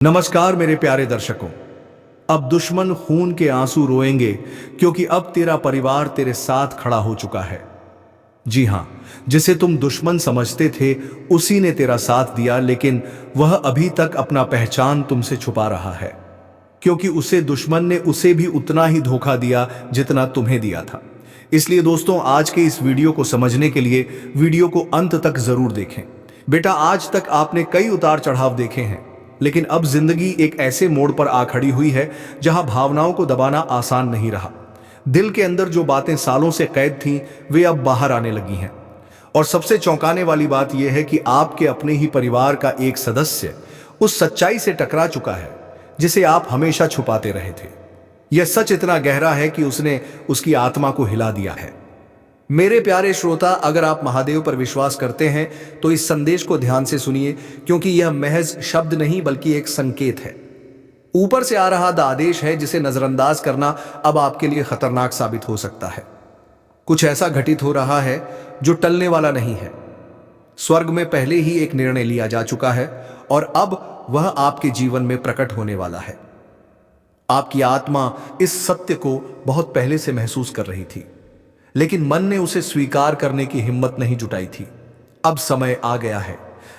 नमस्कार मेरे प्यारे दर्शकों। अब दुश्मन खून के आंसू रोएंगे क्योंकि अब तेरा परिवार तेरे साथ खड़ा हो चुका है। जी हां, जिसे तुम दुश्मन समझते थे उसी ने तेरा साथ दिया, लेकिन वह अभी तक अपना पहचान तुमसे छुपा रहा है क्योंकि उसे दुश्मन ने उसे भी उतना ही धोखा दिया जितना तुम्हें दिया था। इसलिए दोस्तों, आज के इस वीडियो को समझने के लिए वीडियो को अंत तक जरूर देखें। बेटा, आज तक आपने कई उतार चढ़ाव देखे हैं, लेकिन अब जिंदगी एक ऐसे मोड़ पर आ खड़ी हुई है जहां भावनाओं को दबाना आसान नहीं रहा। दिल के अंदर जो बातें सालों से कैद थीं, वे अब बाहर आने लगी हैं। और सबसे चौंकाने वाली बात यह है कि आपके अपने ही परिवार का एक सदस्य उस सच्चाई से टकरा चुका है जिसे आप हमेशा छुपाते रहे थे। यह सच इतना गहरा है कि उसने उसकी आत्मा को हिला दिया है। मेरे प्यारे श्रोता, अगर आप महादेव पर विश्वास करते हैं तो इस संदेश को ध्यान से सुनिए, क्योंकि यह महज शब्द नहीं बल्कि एक संकेत है। ऊपर से आ रहा आदेश है जिसे नजरअंदाज करना अब आपके लिए खतरनाक साबित हो सकता है। कुछ ऐसा घटित हो रहा है जो टलने वाला नहीं है। स्वर्ग में पहले ही एक निर्णय लिया जा चुका है और अब वह आपके जीवन में प्रकट होने वाला है। आपकी आत्मा इस सत्य को बहुत पहले से महसूस कर रही थी, लेकिन मन ने उसे स्वीकार करने की हिम्मत नहीं जुटाई थी। अब समय आ गया है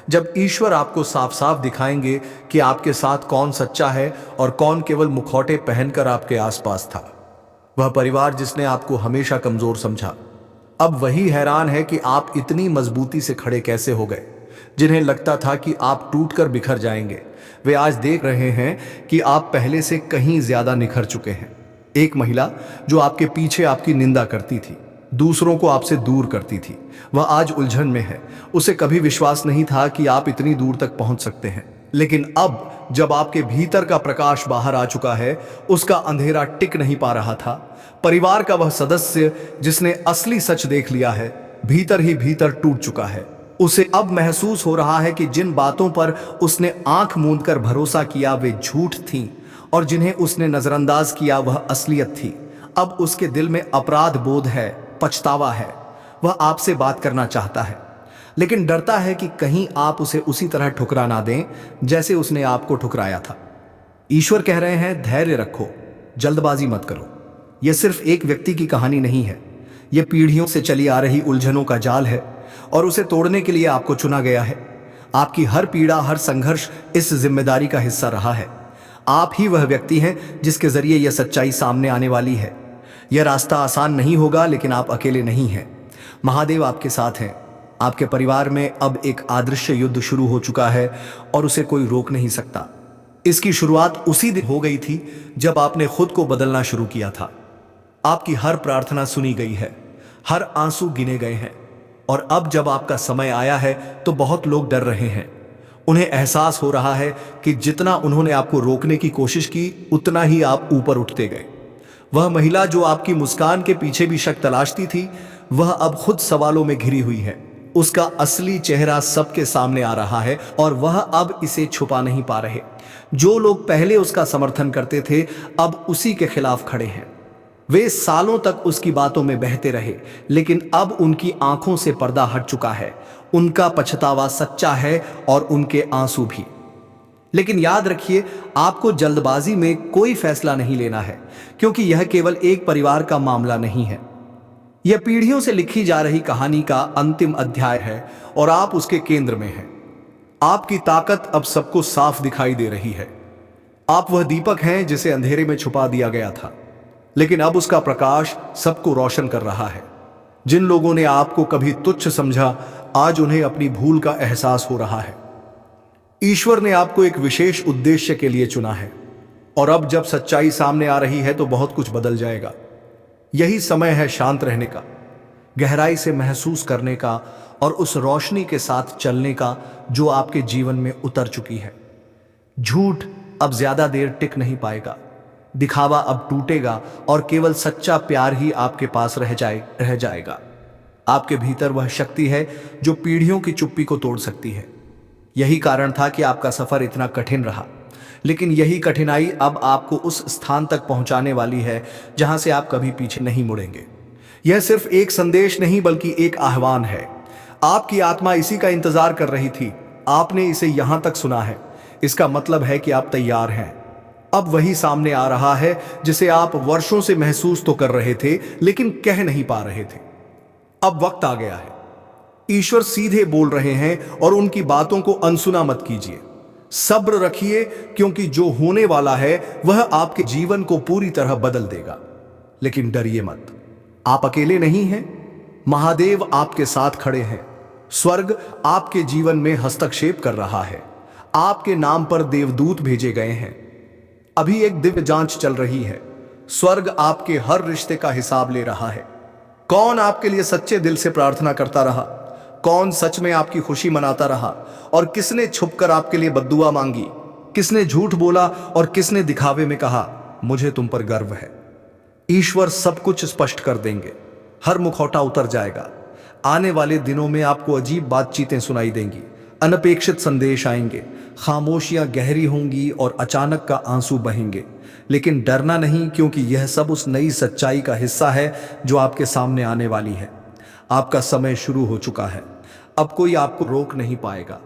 जब ईश्वर आपको साफ साफ दिखाएंगे कि आपके साथ कौन सच्चा है और कौन केवल मुखौटे पहनकर आपके आसपास था। वह परिवार जिसने आपको हमेशा कमजोर समझा, अब वही हैरान है कि आप इतनी मजबूती से खड़े कैसे हो गए। जिन्हें लगता था कि आप टूटकर बिखर जाएंगे, वे आज देख रहे हैं कि आप पहले से कहीं ज्यादा निखर चुके हैं। एक महिला जो आपके पीछे आपकी निंदा करती थी, दूसरों को आपसे दूर करती थी, वह आज उलझन में है। उसे कभी विश्वास नहीं था कि आप इतनी दूर तक पहुंच सकते हैं, लेकिन अब जब आपके भीतर का प्रकाश बाहर आ चुका है, उसका अंधेरा टिक नहीं पा रहा था। परिवार का वह सदस्य जिसने असली सच देख लिया है, भीतर ही भीतर टूट चुका है। उसे अब महसूस हो रहा है कि जिन बातों पर उसने आंख मूंद कर भरोसा किया वे झूठ थीं, और जिन्हें उसने नजरअंदाज किया वह असलियत थी। अब उसके दिल में अपराध बोध है, पछतावा है। वह आपसे बात करना चाहता है, लेकिन डरता है कि कहीं आप उसे उसी तरह ठुकरा ना दें जैसे उसने आपको ठुकराया था। ईश्वर कह रहे हैं, धैर्य रखो, जल्दबाजी मत करो। यह सिर्फ एक व्यक्ति की कहानी नहीं है, यह पीढ़ियों से चली आ रही उलझनों का जाल है, और उसे तोड़ने के लिए आपको चुना गया है। आपकी हर पीड़ा, हर संघर्ष इस जिम्मेदारी का हिस्सा रहा है। आप ही वह व्यक्ति हैं जिसके जरिए यह सच्चाई सामने आने वाली है। यह रास्ता आसान नहीं होगा, लेकिन आप अकेले नहीं हैं। महादेव आपके साथ हैं। आपके परिवार में अब एक अदृश्य युद्ध शुरू हो चुका है और उसे कोई रोक नहीं सकता। इसकी शुरुआत उसी दिन हो गई थी जब आपने खुद को बदलना शुरू किया था। आपकी हर प्रार्थना सुनी गई है, हर आंसू गिने गए हैं, और अब जब आपका समय आया है तो बहुत लोग डर रहे हैं। उन्हें एहसास हो रहा है कि जितना उन्होंने आपको रोकने की कोशिश की, उतना ही आप ऊपर उठते गए। वह महिला जो आपकी मुस्कान के पीछे भी शक तलाशती थी, वह अब खुद सवालों में घिरी हुई है। उसका असली चेहरा सबके सामने आ रहा है और वह अब इसे छुपा नहीं पा रहे। जो लोग पहले उसका समर्थन करते थे, अब उसी के खिलाफ खड़े हैं। वे सालों तक उसकी बातों में बहते रहे, लेकिन अब उनकी आंखों से पर्दा हट चुका है। उनका पछतावा सच्चा है और उनके आंसू भी। लेकिन याद रखिए, आपको जल्दबाजी में कोई फैसला नहीं लेना है, क्योंकि यह केवल एक परिवार का मामला नहीं है। यह पीढ़ियों से लिखी जा रही कहानी का अंतिम अध्याय है और आप उसके केंद्र में हैं। आपकी ताकत अब सबको साफ दिखाई दे रही है। आप वह दीपक हैं जिसे अंधेरे में छुपा दिया गया था, लेकिन अब उसका प्रकाश सबको रोशन कर रहा है। जिन लोगों ने आपको कभी तुच्छ समझा, आज उन्हें अपनी भूल का एहसास हो रहा है। ईश्वर ने आपको एक विशेष उद्देश्य के लिए चुना है, और अब जब सच्चाई सामने आ रही है तो बहुत कुछ बदल जाएगा। यही समय है शांत रहने का, गहराई से महसूस करने का, और उस रोशनी के साथ चलने का जो आपके जीवन में उतर चुकी है। झूठ अब ज्यादा देर टिक नहीं पाएगा, दिखावा अब टूटेगा, और केवल सच्चा प्यार ही आपके पास रह जाएगा। आपके भीतर वह शक्ति है जो पीढ़ियों की चुप्पी को तोड़ सकती है। यही कारण था कि आपका सफर इतना कठिन रहा, लेकिन यही कठिनाई अब आपको उस स्थान तक पहुंचाने वाली है जहां से आप कभी पीछे नहीं मुड़ेंगे। यह सिर्फ एक संदेश नहीं बल्कि एक आह्वान है। आपकी आत्मा इसी का इंतजार कर रही थी। आपने इसे यहां तक सुना है, इसका मतलब है कि आप तैयार हैं। अब वही सामने आ रहा है जिसे आप वर्षों से महसूस तो कर रहे थे लेकिन कह नहीं पा रहे थे। अब वक्त आ गया है। ईश्वर सीधे बोल रहे हैं और उनकी बातों को अनसुना मत कीजिए। सब्र रखिए, क्योंकि जो होने वाला है वह आपके जीवन को पूरी तरह बदल देगा। लेकिन डरिए मत, आप अकेले नहीं हैं। महादेव आपके साथ खड़े हैं। स्वर्ग आपके जीवन में हस्तक्षेप कर रहा है। आपके नाम पर देवदूत भेजे गए हैं। अभी एक दिव्य जांच चल रही है। स्वर्ग आपके हर रिश्ते का हिसाब ले रहा है। कौन आपके लिए सच्चे दिल से प्रार्थना करता रहा, कौन सच में आपकी खुशी मनाता रहा, और किसने छुपकर आपके लिए बद्दुआ मांगी, किसने झूठ बोला और किसने दिखावे में कहा मुझे तुम पर गर्व है। ईश्वर सब कुछ स्पष्ट कर देंगे। हर मुखौटा उतर जाएगा। आने वाले दिनों में आपको अजीब बातचीतें सुनाई देंगी, अनपेक्षित संदेश आएंगे, खामोशियां गहरी होंगी और अचानक का आंसू बहेंगे। लेकिन डरना नहीं, क्योंकि यह सब उस नई सच्चाई का हिस्सा है जो आपके सामने आने वाली है। आपका समय शुरू हो चुका है। अब कोई आपको रोक नहीं पाएगा।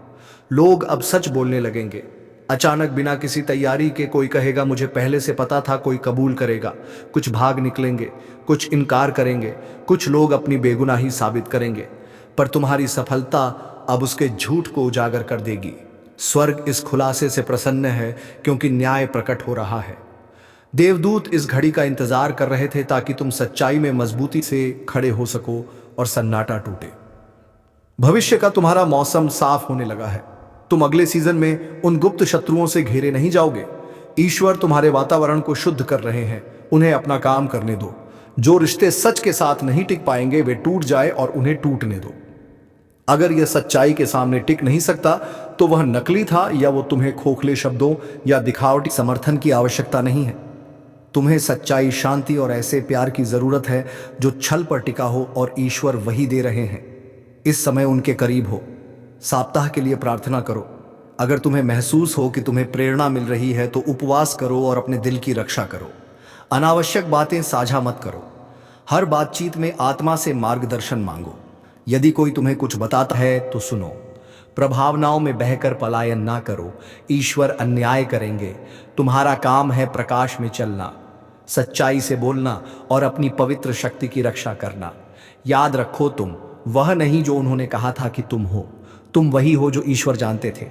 लोग अब सच बोलने लगेंगे। अचानक बिना किसी तैयारी के कोई कहेगा मुझे पहले से पता था। कोई कबूल करेगा, कुछ भाग निकलेंगे, कुछ इनकार करेंगे, कुछ लोग अपनी बेगुनाही साबित करेंगे। पर तुम्हारी सफलता अब उसके झूठ को उजागर कर देगी। स्वर्ग इस खुलासे से प्रसन्न है, क्योंकि न्याय प्रकट हो रहा है। देवदूत इस घड़ी का इंतजार कर रहे थे ताकि तुम सच्चाई में मजबूती से खड़े हो सको और सन्नाटा टूटे। भविष्य का तुम्हारा मौसम साफ होने लगा है। तुम अगले सीजन में उन गुप्त शत्रुओं से घेरे नहीं जाओगे। ईश्वर तुम्हारे वातावरण को शुद्ध कर रहे हैं। उन्हें अपना काम करने दो। जो रिश्ते सच के साथ नहीं टिक पाएंगे वे टूट जाए और उन्हें टूटने दो। अगर यह सच्चाई के सामने टिक नहीं सकता तो वह नकली था, या वो तुम्हें खोखले शब्दों या दिखावटी समर्थन की आवश्यकता नहीं है। तुम्हें सच्चाई, शांति और ऐसे प्यार की जरूरत है जो छल पर टिका हो, और ईश्वर वही दे रहे हैं। इस समय उनके करीब हो। सप्ताह के लिए प्रार्थना करो। अगर तुम्हें महसूस हो कि तुम्हें प्रेरणा मिल रही है तो उपवास करो और अपने दिल की रक्षा करो। अनावश्यक बातें साझा मत करो। हर बातचीत में आत्मा से मार्गदर्शन मांगो। यदि कोई तुम्हें कुछ बताता है तो सुनो। प्रभावनाओं में बहकर पलायन ना करो। ईश्वर अन्याय करेंगे। तुम्हारा काम है प्रकाश में चलना, सच्चाई से बोलना और अपनी पवित्र शक्ति की रक्षा करना। याद रखो, तुम वह नहीं जो उन्होंने कहा था कि तुम हो। तुम वही हो जो ईश्वर जानते थे।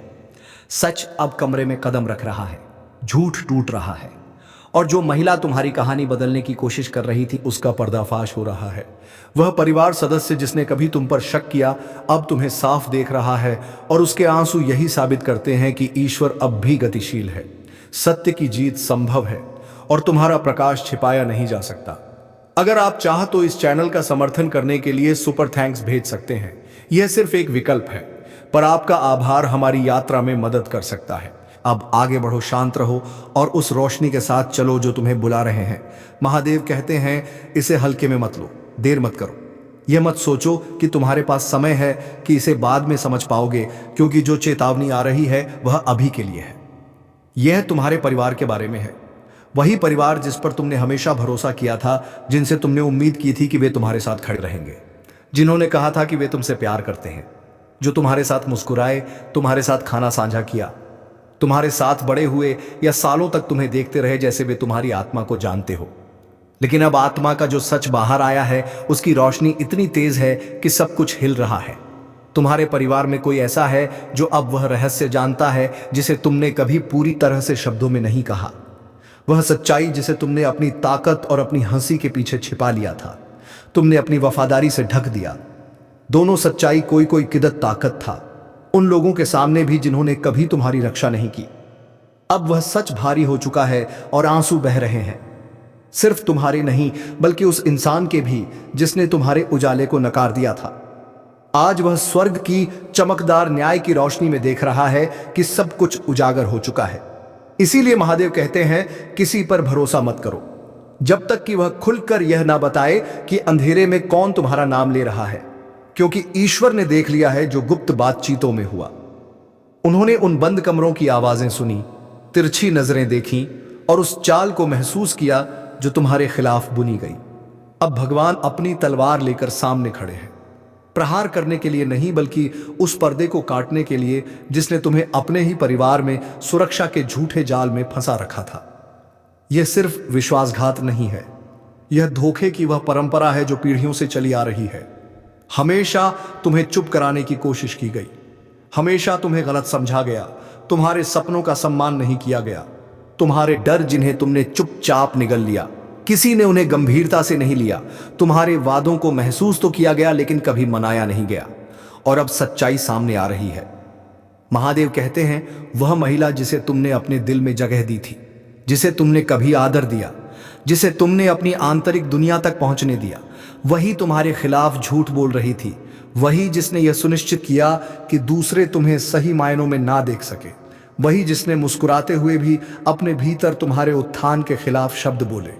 सच अब कमरे में कदम रख रहा है। झूठ टूट रहा है, और जो महिला तुम्हारी कहानी बदलने की कोशिश कर रही थी उसका पर्दाफाश हो रहा है। वह परिवार सदस्य जिसने कभी तुम पर शक किया अब तुम्हें साफ देख रहा है, और उसके आंसू यही साबित करते हैं कि ईश्वर अब भी गतिशील है। सत्य की जीत संभव है और तुम्हारा प्रकाश छिपाया नहीं जा सकता। अगर आप चाह तो इस चैनल का समर्थन करने के लिए सुपर थैंक्स भेज सकते हैं। यह सिर्फ एक विकल्प है, पर आपका आभार हमारी यात्रा में मदद कर सकता है। अब आगे बढ़ो, शांत रहो और उस रोशनी के साथ चलो जो तुम्हें बुला रहे हैं। महादेव कहते हैं इसे हल्के में मत लो, देर मत करो। यह मत सोचो कि तुम्हारे पास समय है कि इसे बाद में समझ पाओगे, क्योंकि जो चेतावनी आ रही है वह अभी के लिए है। यह तुम्हारे परिवार के बारे में है। वही परिवार जिस पर तुमने हमेशा भरोसा किया था, जिनसे तुमने उम्मीद की थी कि वे तुम्हारे साथ खड़े रहेंगे, जिन्होंने कहा था कि वे तुमसे प्यार करते हैं, जो तुम्हारे साथ मुस्कुराए, तुम्हारे साथ खाना साझा किया, तुम्हारे साथ बड़े हुए या सालों तक तुम्हें देखते रहे जैसे वे तुम्हारी आत्मा को जानते हो। लेकिन अब आत्मा का जो सच बाहर आया है उसकी रोशनी इतनी तेज है कि सब कुछ हिल रहा है। तुम्हारे परिवार में कोई ऐसा है जो अब वह रहस्य जानता है जिसे तुमने कभी पूरी तरह से शब्दों में नहीं कहा। वह सच्चाई जिसे तुमने अपनी ताकत और अपनी हंसी के पीछे छिपा लिया था, तुमने अपनी वफादारी से ढक दिया। दोनों सच्चाई कोई कोई किदत ताकत था उन लोगों के सामने भी जिन्होंने कभी तुम्हारी रक्षा नहीं की। अब वह सच भारी हो चुका है और आंसू बह रहे हैं, सिर्फ तुम्हारे नहीं बल्कि उस इंसान के भी जिसने तुम्हारे उजाले को नकार दिया था। आज वह स्वर्ग की चमकदार न्याय की रोशनी में देख रहा है कि सब कुछ उजागर हो चुका है। इसीलिए महादेव कहते हैं किसी पर भरोसा मत करो जब तक कि वह खुलकर यह ना बताए कि अंधेरे में कौन तुम्हारा नाम ले रहा है, क्योंकि ईश्वर ने देख लिया है जो गुप्त बातचीतों में हुआ। उन्होंने उन बंद कमरों की आवाजें सुनी, तिरछी नजरें देखी और उस चाल को महसूस किया जो तुम्हारे खिलाफ बुनी गई। अब भगवान अपनी तलवार लेकर सामने खड़े हैं। प्रहार करने के लिए नहीं, बल्कि उस पर्दे को काटने के लिए जिसने तुम्हें अपने ही परिवार में सुरक्षा के झूठे जाल में फंसा रखा था। यह सिर्फ विश्वासघात नहीं है, यह धोखे की वह परंपरा है जो पीढ़ियों से चली आ रही है। हमेशा तुम्हें चुप कराने की कोशिश की गई, हमेशा तुम्हें गलत समझा गया, तुम्हारे सपनों का सम्मान नहीं किया गया। तुम्हारे डर जिन्हें तुमने चुपचाप निगल लिया, किसी ने उन्हें गंभीरता से नहीं लिया। तुम्हारे वादों को महसूस तो किया गया लेकिन कभी मनाया नहीं गया। और अब सच्चाई सामने आ रही है। महादेव कहते हैं, वह महिला जिसे तुमने अपने दिल में जगह दी थी, जिसे तुमने कभी आदर दिया, जिसे तुमने अपनी आंतरिक दुनिया तक पहुंचने दिया, वही तुम्हारे खिलाफ झूठ बोल रही थी। वही जिसने यह सुनिश्चित किया कि दूसरे तुम्हें सही मायनों में ना देख सके। वही जिसने मुस्कुराते हुए भी अपने भीतर तुम्हारे उत्थान के खिलाफ शब्द बोले।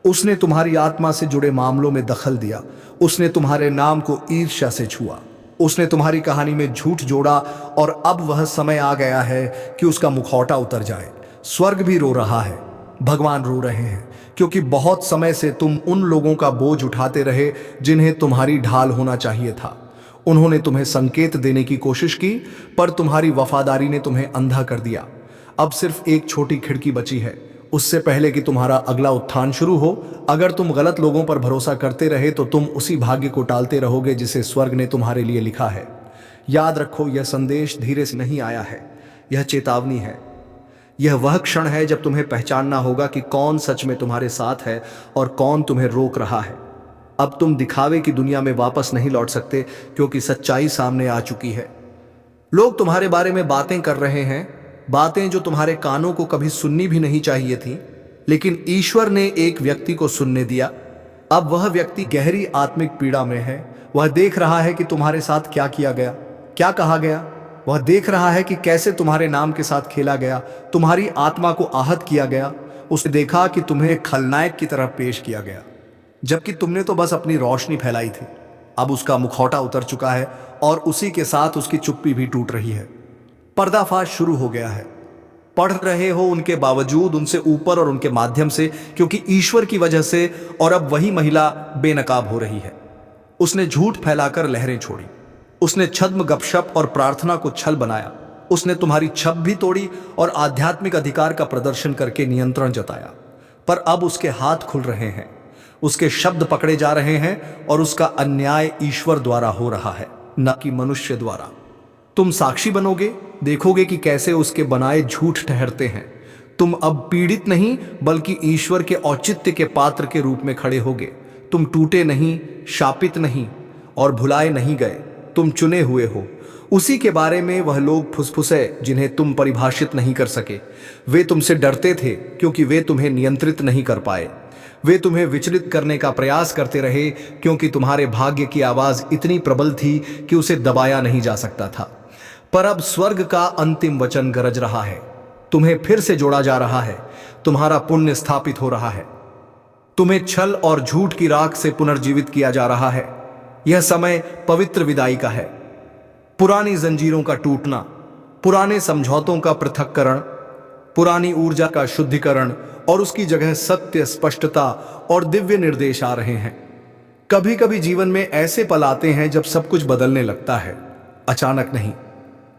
उसने तुम्हारी आत्मा से जुड़े मामलों में दखल दिया। उसने तुम्हारे नाम को ईर्ष्या से छुआ। उसने तुम्हारी कहानी में झूठ जोड़ा और अब वह समय आ गया है कि उसका मुखौटा उतर जाए। स्वर्ग भी रो रहा है, भगवान रो रहे हैं, क्योंकि बहुत समय से तुम उन लोगों का बोझ उठाते रहे जिन्हें तुम्हारी ढाल होना चाहिए था। उन्होंने तुम्हें संकेत देने की कोशिश की, पर तुम्हारी वफादारी ने तुम्हें अंधा कर दिया। अब सिर्फ एक छोटी खिड़की बची है, उससे पहले कि तुम्हारा अगला उत्थान शुरू हो। अगर तुम गलत लोगों पर भरोसा करते रहे तो तुम उसी भाग्य को टालते रहोगे जिसे स्वर्ग ने तुम्हारे लिए लिखा है। याद रखो, यह संदेश धीरे से नहीं आया है, यह चेतावनी है। यह वह क्षण है जब तुम्हें पहचानना होगा कि कौन सच में तुम्हारे साथ है और कौन तुम्हें रोक रहा है। अब तुम दिखावे की दुनिया में वापस नहीं लौट सकते, क्योंकि सच्चाई सामने आ चुकी है। लोग तुम्हारे बारे में बातें कर रहे हैं, बातें जो तुम्हारे कानों को कभी सुननी भी नहीं चाहिए थी, लेकिन ईश्वर ने एक व्यक्ति को सुनने दिया। अब वह व्यक्ति गहरी आत्मिक पीड़ा में है। वह देख रहा है कि तुम्हारे साथ क्या किया गया, क्या कहा गया। वह देख रहा है कि कैसे तुम्हारे नाम के साथ खेला गया, तुम्हारी आत्मा को आहत किया गया। उसने देखा कि तुम्हें खलनायक की तरह पेश किया गया, जबकि तुमने तो बस अपनी रोशनी फैलाई थी। अब उसका मुखौटा उतर चुका है और उसी के साथ उसकी चुप्पी भी टूट रही है। पर्दाफाश शुरू हो गया है। पढ़ रहे हो उनके बावजूद, उनसे ऊपर और उनके माध्यम से, क्योंकि ईश्वर की वजह से। और अब वही महिला बेनकाब हो रही है। उसने झूठ फैलाकर लहरें छोड़ी, उसने छद्म गपशप और प्रार्थना को छल बनाया। उसने तुम्हारी छप भी तोड़ी और आध्यात्मिक अधिकार का प्रदर्शन करके नियंत्रण जताया। पर अब उसके हाथ खुल रहे हैं, उसके शब्द पकड़े जा रहे हैं और उसका अन्याय ईश्वर द्वारा हो रहा है, न कि मनुष्य द्वारा। तुम साक्षी बनोगे, देखोगे कि कैसे उसके बनाए झूठ ठहरते हैं। तुम अब पीड़ित नहीं बल्कि ईश्वर के औचित्य के पात्र के रूप में खड़े होगे। तुम टूटे नहीं, शापित नहीं और भुलाए नहीं गए। तुम चुने हुए हो। उसी के बारे में वह लोग फुसफुसे जिन्हें तुम परिभाषित नहीं कर सके। वे तुमसे डरते थे क्योंकि वे तुम्हें नियंत्रित नहीं कर पाए। वे तुम्हें विचलित करने का प्रयास करते रहे क्योंकि तुम्हारे भाग्य की आवाज इतनी प्रबल थी कि उसे दबाया नहीं जा सकता था। पर अब स्वर्ग का अंतिम वचन गरज रहा है। तुम्हें फिर से जोड़ा जा रहा है, तुम्हारा पुण्य स्थापित हो रहा है। तुम्हें छल और झूठ की राख से पुनर्जीवित किया जा रहा है। यह समय पवित्र विदाई का है। पुरानी जंजीरों का टूटना, पुराने समझौतों का पृथक्करण, पुरानी ऊर्जा का शुद्धिकरण और उसकी जगह सत्य, स्पष्टता और दिव्य निर्देश आ रहे हैं। कभी कभी जीवन में ऐसे पल आते हैं जब सब कुछ बदलने लगता है, अचानक नहीं,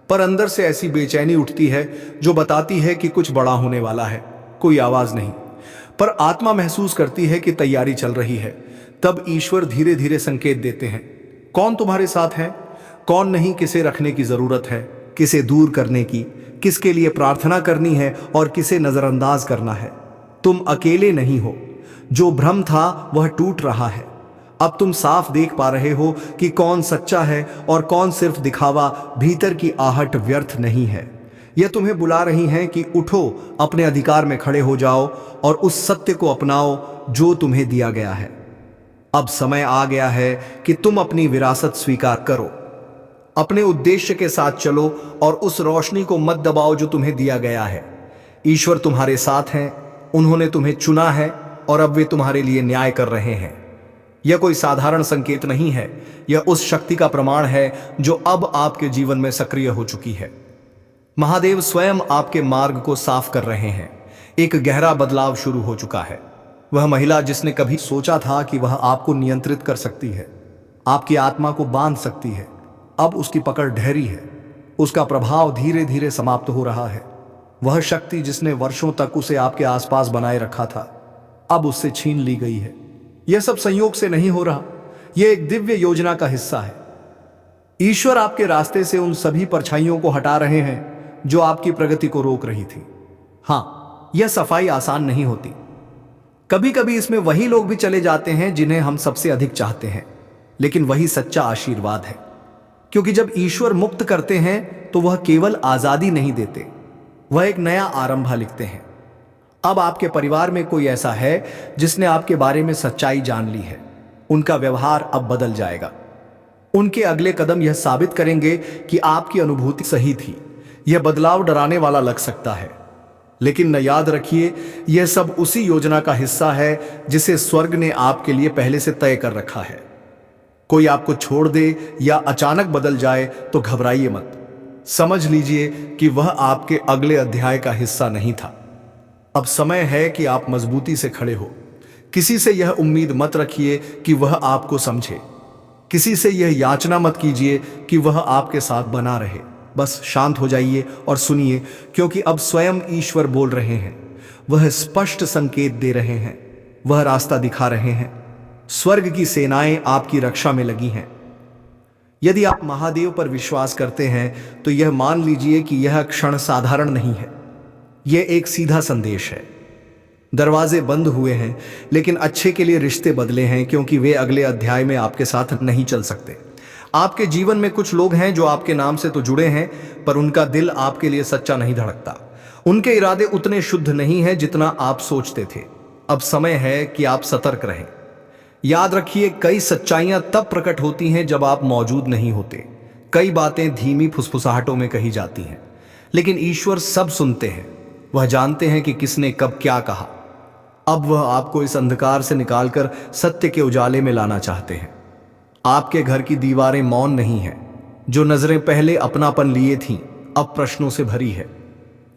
पर अंदर से ऐसी बेचैनी उठती है जो बताती है कि कुछ बड़ा होने वाला है। कोई आवाज नहीं, पर आत्मा महसूस करती है कि तैयारी चल रही है। तब ईश्वर धीरे धीरे संकेत देते हैं, कौन तुम्हारे साथ है, कौन नहीं, किसे रखने की जरूरत है, किसे दूर करने की, किसके लिए प्रार्थना करनी है और किसे नजरअंदाज करना है। तुम अकेले नहीं हो। जो भ्रम था वह टूट रहा है। अब तुम साफ देख पा रहे हो कि कौन सच्चा है और कौन सिर्फ दिखावा। भीतर की आहट व्यर्थ नहीं है। यह तुम्हें बुला रही हैं कि उठो, अपने अधिकार में खड़े हो जाओ और उस सत्य को अपनाओ जो तुम्हें दिया गया है। अब समय आ गया है कि तुम अपनी विरासत स्वीकार करो, अपने उद्देश्य के साथ चलो और उस रोशनी को मत दबाओ जो तुम्हें दिया गया है। ईश्वर तुम्हारे साथ हैं, उन्होंने तुम्हें चुना है और अब वे तुम्हारे लिए न्याय कर रहे हैं। यह कोई साधारण संकेत नहीं है, यह उस शक्ति का प्रमाण है जो अब आपके जीवन में सक्रिय हो चुकी है। महादेव स्वयं आपके मार्ग को साफ कर रहे हैं। एक गहरा बदलाव शुरू हो चुका है। वह महिला जिसने कभी सोचा था कि वह आपको नियंत्रित कर सकती है, आपकी आत्मा को बांध सकती है। अब उसकी पकड़ ढहरी है, उसका प्रभाव धीरे धीरे समाप्त हो रहा है। वह शक्ति जिसने वर्षों तक उसे आपके आसपास बनाए रखा था, अब उससे छीन ली गई है। यह सब संयोग से नहीं हो रहा, यह एक दिव्य योजना का हिस्सा है। ईश्वर आपके रास्ते से उन सभी परछाइयों को हटा रहे हैं जो आपकी प्रगति को रोक रही थी। हाँ, यह सफाई आसान नहीं होती। कभी कभी इसमें वही लोग भी चले जाते हैं जिन्हें हम सबसे अधिक चाहते हैं, लेकिन वही सच्चा आशीर्वाद है। क्योंकि जब ईश्वर मुक्त करते हैं तो वह केवल आजादी नहीं देते, वह एक नया आरंभ लिखते हैं। अब आपके परिवार में कोई ऐसा है जिसने आपके बारे में सच्चाई जान ली है। उनका व्यवहार अब बदल जाएगा। उनके अगले कदम यह साबित करेंगे कि आपकी अनुभूति सही थी। यह बदलाव डराने वाला लग सकता है, लेकिन न याद रखिए, यह सब उसी योजना का हिस्सा है जिसे स्वर्ग ने आपके लिए पहले से तय कर रखा है। कोई आपको छोड़ दे या अचानक बदल जाए तो घबराइए मत। समझ लीजिए कि वह आपके अगले अध्याय का हिस्सा नहीं था। अब समय है कि आप मजबूती से खड़े हो। किसी से यह उम्मीद मत रखिए कि वह आपको समझे। किसी से यह याचना मत कीजिए कि वह आपके साथ बना रहे। बस शांत हो जाइए और सुनिए, क्योंकि अब स्वयं ईश्वर बोल रहे हैं। वह स्पष्ट संकेत दे रहे हैं, वह रास्ता दिखा रहे हैं। स्वर्ग की सेनाएं आपकी रक्षा में लगी हैं। यदि आप महादेव पर विश्वास करते हैं तो यह मान लीजिए कि यह क्षण साधारण नहीं है। यह एक सीधा संदेश है। दरवाजे बंद हुए हैं, लेकिन अच्छे के लिए रिश्ते बदले हैं, क्योंकि वे अगले अध्याय में आपके साथ नहीं चल सकते। आपके जीवन में कुछ लोग हैं जो आपके नाम से तो जुड़े हैं, पर उनका दिल आपके लिए सच्चा नहीं धड़कता। उनके इरादे उतने शुद्ध नहीं हैं जितना आप सोचते थे। अब समय है कि आप सतर्क रहें। याद रखिए, कई सच्चाइयां तब प्रकट होती हैं जब आप मौजूद नहीं होते। कई बातें धीमी फुसफुसाहटों में कही जाती हैं, लेकिन ईश्वर सब सुनते हैं। वह जानते हैं कि किसने कब क्या कहा। अब वह आपको इस अंधकार से निकालकर सत्य के उजाले में लाना चाहते हैं। आपके घर की दीवारें मौन नहीं हैं। जो नजरें पहले अपनापन लिए थीं, अब प्रश्नों से भरी है।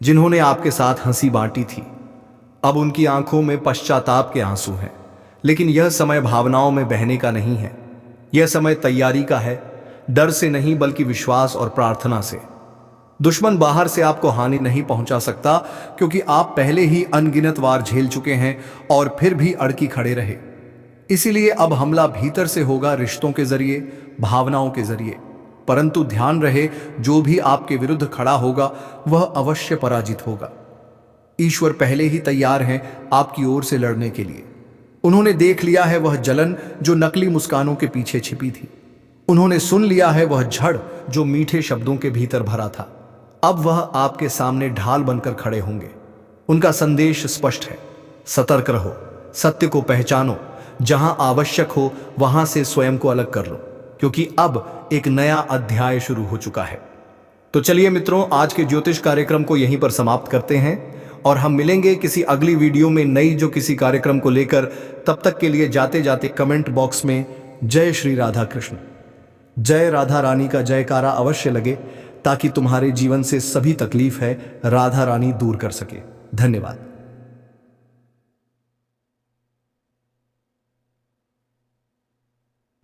जिन्होंने आपके साथ हंसी बांटी थी, अब उनकी आंखों में पश्चाताप के आंसू हैं। लेकिन यह समय भावनाओं में बहने का नहीं है। यह समय तैयारी का है, डर से नहीं बल्कि विश्वास और प्रार्थना से। दुश्मन बाहर से आपको हानि नहीं पहुंचा सकता, क्योंकि आप पहले ही अनगिनत वार झेल चुके हैं और फिर भी अड़की खड़े रहे। इसीलिए अब हमला भीतर से होगा, रिश्तों के जरिए, भावनाओं के जरिए। परंतु ध्यान रहे, जो भी आपके विरुद्ध खड़ा होगा वह अवश्य पराजित होगा। ईश्वर पहले ही तैयार हैं आपकी ओर से लड़ने के लिए। उन्होंने देख लिया है वह जलन जो नकली मुस्कानों के पीछे छिपी थी। उन्होंने सुन लिया है वह झड़ जो मीठे शब्दों के भीतर भरा था। अब वह आपके सामने ढाल बनकर खड़े होंगे। उनका संदेश स्पष्ट है, सतर्क रहो, सत्य को पहचानो, जहां आवश्यक हो वहां से स्वयं को अलग कर लो, क्योंकि अब एक नया अध्याय शुरू हो चुका है। तो चलिए मित्रों, आज के ज्योतिष कार्यक्रम को यहीं पर समाप्त करते हैं और हम मिलेंगे किसी अगली वीडियो में नई जो किसी कार्यक्रम को लेकर। तब तक के लिए जाते जाते कमेंट बॉक्स में जय श्री राधा कृष्ण, जय राधा रानी का जयकारा अवश्य लगे, ताकि तुम्हारे जीवन से सभी तकलीफ है राधा रानी दूर कर सके। धन्यवाद।